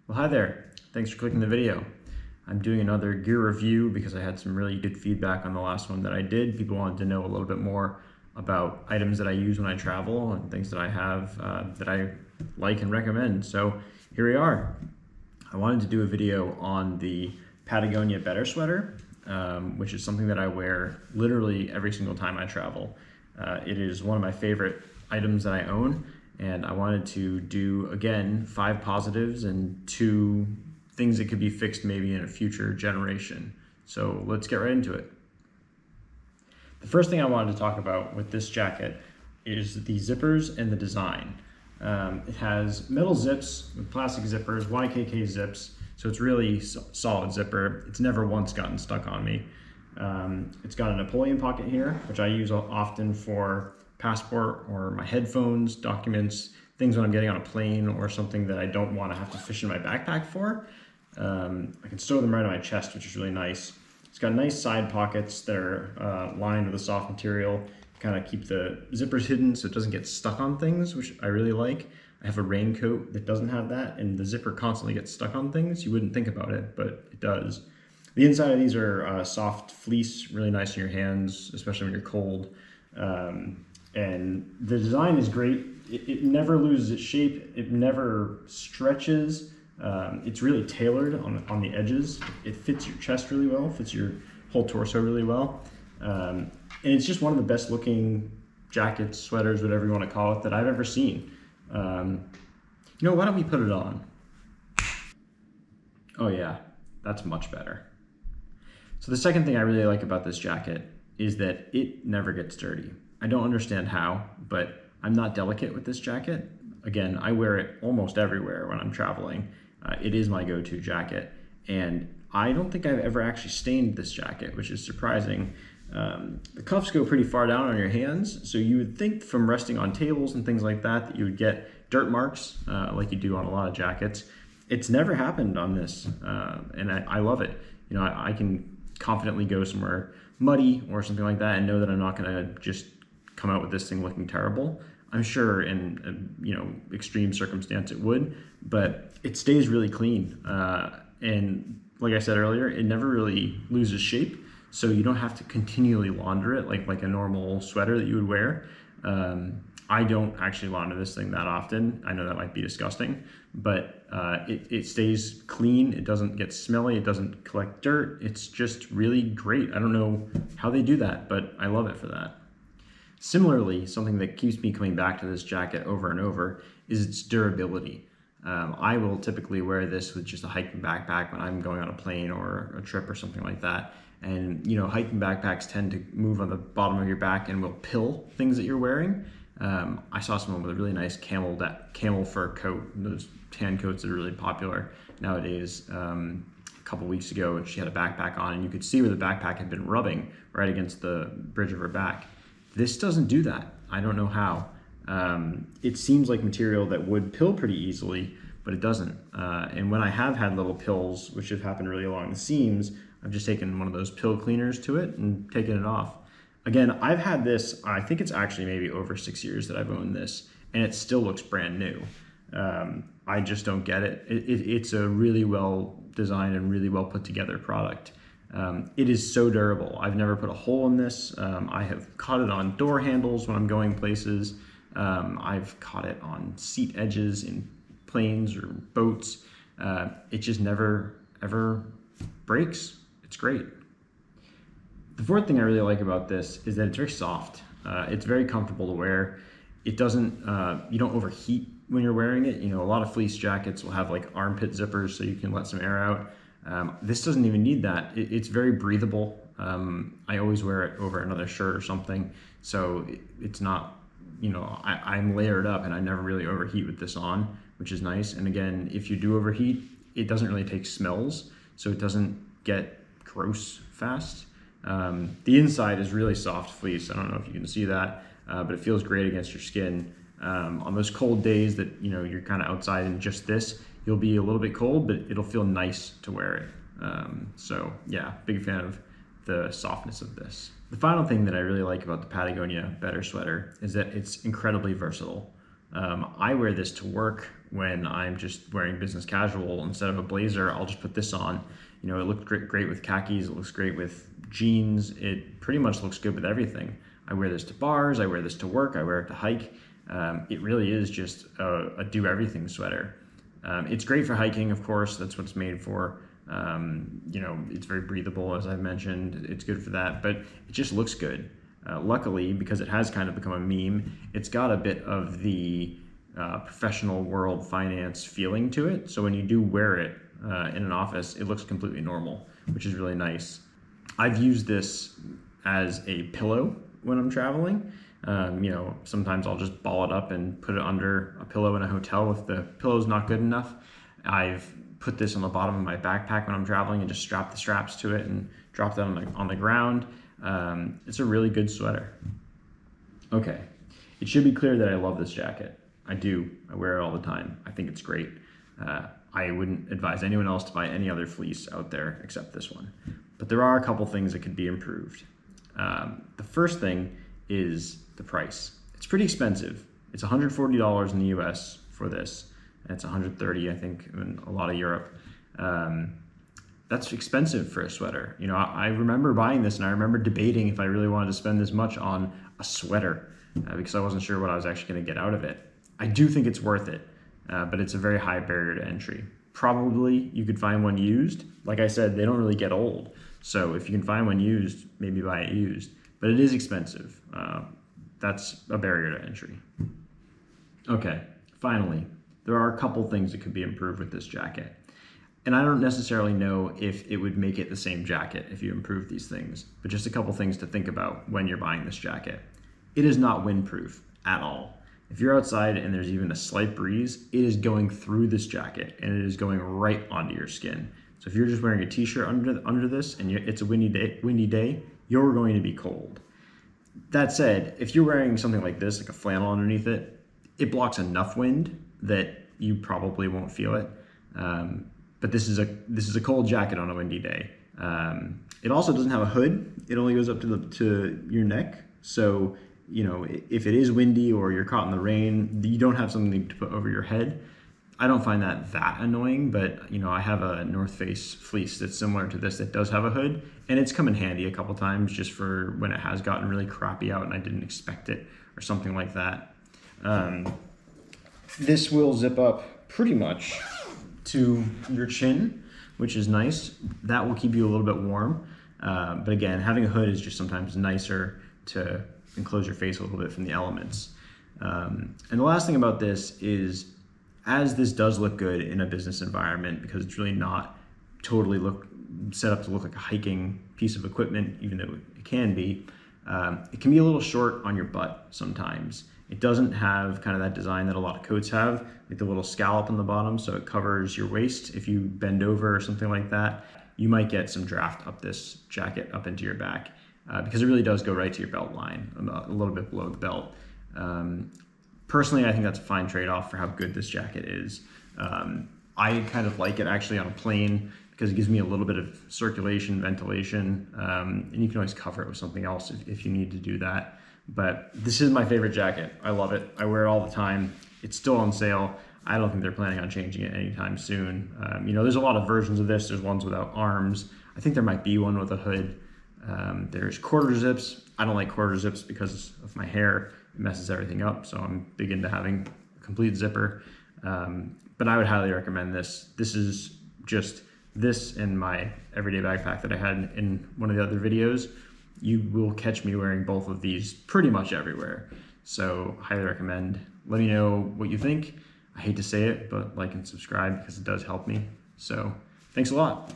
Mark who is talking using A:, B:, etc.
A: Well, hi there. Thanks for clicking the video. I'm doing another gear review because I had some really good feedback on the last one that I did. People wanted to know a little bit more about items that I use when I travel and things that I have that I like and recommend. So here we are. I wanted to do a video on the Patagonia Better Sweater, which is something that I wear literally every single time I travel. It is one of my favorite items that I own. And I wanted to do, again, 5 positives and 2 things that could be fixed maybe in a future generation. So let's get right into it. The first thing I wanted to talk about with this jacket is the zippers and the design. It has metal zips with plastic zippers, YKK zips, so it's really solid zipper. It's never once gotten stuck on me. It's got a Napoleon pocket here, which I use often for passport or my headphones, documents, things when I'm getting on a plane or something that I don't want to have to fish in my backpack for. I can stow them right on my chest, which is really nice. It's got nice side pockets that are lined with a soft material, kind of keep the zippers hidden so it doesn't get stuck on things, which I really like. I have a raincoat that doesn't have that, and the zipper constantly gets stuck on things. You wouldn't think about it, but it does. The inside of these are soft fleece, really nice in your hands, especially when you're cold. And the design is great. It never loses its shape. It never stretches. It's really tailored on the edges. It fits your chest really well, fits your whole torso really well. And it's just one of the best looking jackets, sweaters, whatever you want to call it, that I've ever seen. Why don't we put it on? Oh yeah, that's much better. So the second thing I really like about this jacket is that it never gets dirty. I don't understand how, but I'm not delicate with this jacket. Again, I wear it almost everywhere when I'm traveling. It is my go-to jacket, and I don't think I've ever actually stained this jacket, which is surprising. The cuffs go pretty far down on your hands, so you would think from resting on tables and things like that that you would get dirt marks like you do on a lot of jackets. It's never happened on this, and I love it. I can confidently go somewhere muddy or something like that and know that I'm not going to just come out with this thing looking terrible. I'm sure in extreme circumstance it would, but it stays really clean. And like I said earlier, it never really loses shape, so you don't have to continually launder it like a normal sweater that you would wear. I don't actually launder this thing that often. I know that might be disgusting, but it stays clean. It doesn't get smelly. It doesn't collect dirt. It's just really great. I don't know how they do that, but I love it for that. Similarly, something that keeps me coming back to this jacket over and over is its durability. I will typically wear this with just a hiking backpack when I'm going on a plane or a trip or something like that. And hiking backpacks tend to move on the bottom of your back and will pill things that you're wearing. I saw someone with a really nice camel fur coat, those tan coats that are really popular nowadays. A couple weeks ago, she had a backpack on, and you could see where the backpack had been rubbing right against the bridge of her back. This doesn't do that. I don't know how. It seems like material that would pill pretty easily, but it doesn't. And when I have had little pills, which have happened really along the seams, I've just taken one of those pill cleaners to it and taken it off. Again, I've had this, I think it's actually maybe over 6 years that I've owned this, and it still looks brand new. I just don't get it. It's a really well designed and really well put together product. It is so durable. I've never put a hole in this. I have caught it on door handles when I'm going places. I've caught it on seat edges in planes or boats. It just never, ever breaks. It's great. The fourth thing I really like about this is that it's very soft. It's very comfortable to wear. It doesn't, you don't overheat when you're wearing it. A lot of fleece jackets will have like armpit zippers so you can let some air out. This doesn't even need that. It's very breathable. I always wear it over another shirt or something. So it's not, I'm layered up and I never really overheat with this on, which is nice. And again, if you do overheat, it doesn't really take smells, so it doesn't get gross fast. The inside is really soft fleece. I don't know if you can see that, but it feels great against your skin. On those cold days that you're kind of outside in just this, you'll be a little bit cold, but it'll feel nice to wear it. So yeah, big fan of the softness of this. The final thing that I really like about the Patagonia Better Sweater is that it's incredibly versatile. I wear this to work. when I'm just wearing business casual. Instead of a blazer, I'll just put this on. You know, it looks great with khakis, it looks great with jeans, it pretty much looks good with everything. I wear this to bars, I wear this to work, I wear it to hike. It really is just a do-everything sweater. It's great for hiking, of course, that's what it's made for. You know, it's very breathable, as I've mentioned, it's good for that, but it just looks good. Luckily, because it has kind of become a meme, it's got a bit of the professional world finance feeling to it. So when you do wear it in an office, it looks completely normal, which is really nice. I've used this as a pillow when I'm traveling. You know, sometimes I'll just ball it up and put it under a pillow in a hotel if the pillow's not good enough. I've put this on the bottom of my backpack when I'm traveling and just strap the straps to it and drop that on the ground. It's a really good sweater. Okay, it should be clear that I love this jacket. I do. I wear it all the time. I think it's great. I wouldn't advise anyone else to buy any other fleece out there except this one. But there are a couple things that could be improved. The first thing is the price. It's pretty expensive. It's $140 in the US for this. And it's $130, I think, in a lot of Europe. That's expensive for a sweater. You know, I remember buying this and I remember debating if I really wanted to spend this much on a sweater because I wasn't sure what I was actually going to get out of it. I do think it's worth it, but it's a very high barrier to entry. Probably you could find one used. Like I said, they don't really get old. So if you can find one used, maybe buy it used. But it is expensive. That's a barrier to entry. Okay, finally, there are a couple things that could be improved with this jacket. And I don't necessarily know if it would make it the same jacket if you improve these things, but just a couple things to think about when you're buying this jacket. It is not windproof at all. If you're outside and there's even a slight breeze, it is going through this jacket and it is going right onto your skin. So if you're just wearing a t-shirt under this and it's a windy day, you're going to be cold. That said, if you're wearing something like this, like a flannel underneath it, it blocks enough wind that you probably won't feel it. But this is a cold jacket on a windy day. It also doesn't have a hood. It only goes up to your neck. So, you know, if it is windy or you're caught in the rain, you don't have something to put over your head. I don't find that annoying, but you know, I have a North Face fleece that's similar to this that does have a hood, and it's come in handy a couple times just for when it has gotten really crappy out and I didn't expect it or something like that. This will zip up pretty much to your chin, which is nice. That will keep you a little bit warm. But again, having a hood is just sometimes nicer to enclose your face a little bit from the elements. And the last thing about this is, as this does look good in a business environment, because it's really not totally set up to look like a hiking piece of equipment, even though it can be a little short on your butt sometimes. It doesn't have kind of that design that a lot of coats have, like the little scallop on the bottom, so it covers your waist. If you bend over or something like that, you might get some draft up this jacket up into your back because it really does go right to your belt line, a little bit below the belt. Personally, I think that's a fine trade-off for how good this jacket is. I kind of like it actually on a plane because it gives me a little bit of circulation, ventilation, and you can always cover it with something else if you need to do that. But this is my favorite jacket. I love it. I wear it all the time. It's still on sale. I don't think they're planning on changing it anytime soon. You know, there's a lot of versions of this. There's ones without arms. I think there might be one with a hood. There's quarter zips. I don't like quarter zips because of my hair. It messes everything up. So I'm big into having a complete zipper. But I would highly recommend this. This is just this and my everyday backpack that I had in one of the other videos. You will catch me wearing both of these pretty much everywhere. So highly recommend. Let me know what you think. I hate to say it, but like and subscribe because it does help me. So thanks a lot.